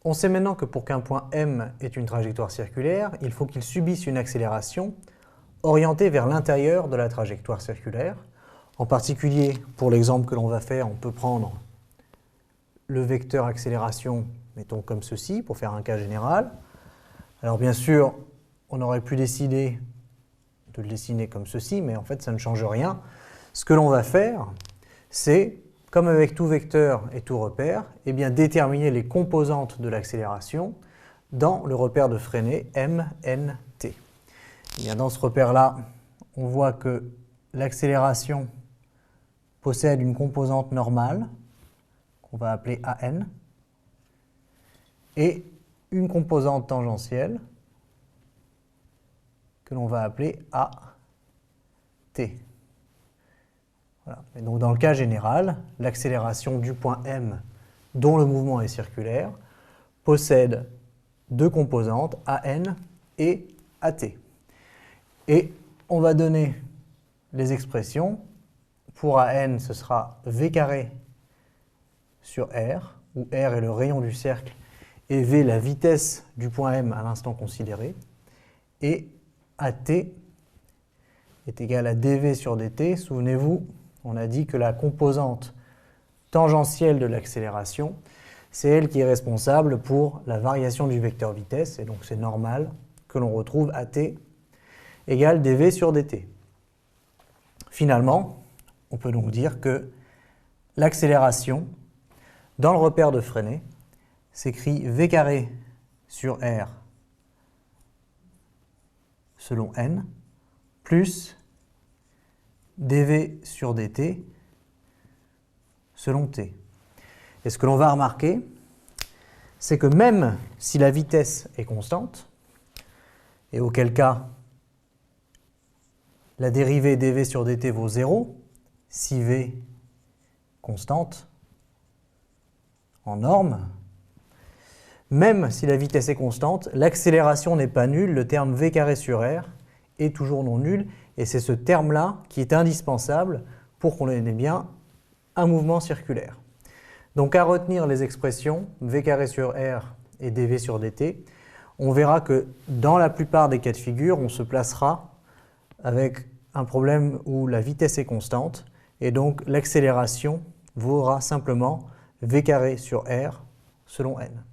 On sait maintenant que pour qu'un point M ait une trajectoire circulaire, il faut qu'il subisse une accélération orientée vers l'intérieur de la trajectoire circulaire. En particulier, pour l'exemple que l'on va faire, on peut prendre le vecteur accélération, mettons comme ceci, pour faire un cas général. Alors bien sûr, on aurait pu décider de le dessiner comme ceci, mais en fait ça ne change rien. Ce que l'on va faire, c'est, comme avec tout vecteur et tout repère, eh bien, déterminer les composantes de l'accélération dans le repère de Freinet M, N, T. Eh bien, dans ce repère-là, on voit que l'accélération possède une composante normale, qu'on va appeler AN, et une composante tangentielle, que l'on va appeler AT. Voilà. Et donc dans le cas général, l'accélération du point M, dont le mouvement est circulaire, possède deux composantes, AN et AT. Et on va donner les expressions. Pour AN, ce sera V carré sur R, où R est le rayon du cercle et V la vitesse du point M à l'instant considéré. Et AT est égal à dV sur dt. Souvenez-vous, on a dit que la composante tangentielle de l'accélération, c'est elle qui est responsable pour la variation du vecteur vitesse, et donc c'est normal que l'on retrouve AT égale dV sur dt. Finalement, on peut donc dire que l'accélération, dans le repère de Freinet, s'écrit V carré sur R selon N, plus dV sur dt selon t. Et ce que l'on va remarquer, c'est que même si la vitesse est constante, et auquel cas la dérivée dV sur dt vaut 0, si V constante en norme, même si la vitesse est constante, l'accélération n'est pas nulle, le terme V carré sur R est toujours non nul, et c'est ce terme-là qui est indispensable pour qu'on ait bien un mouvement circulaire. Donc à retenir les expressions V carré sur R et dV sur dt, on verra que dans la plupart des cas de figure, on se placera avec un problème où la vitesse est constante, et donc l'accélération vaudra simplement V carré sur R selon N.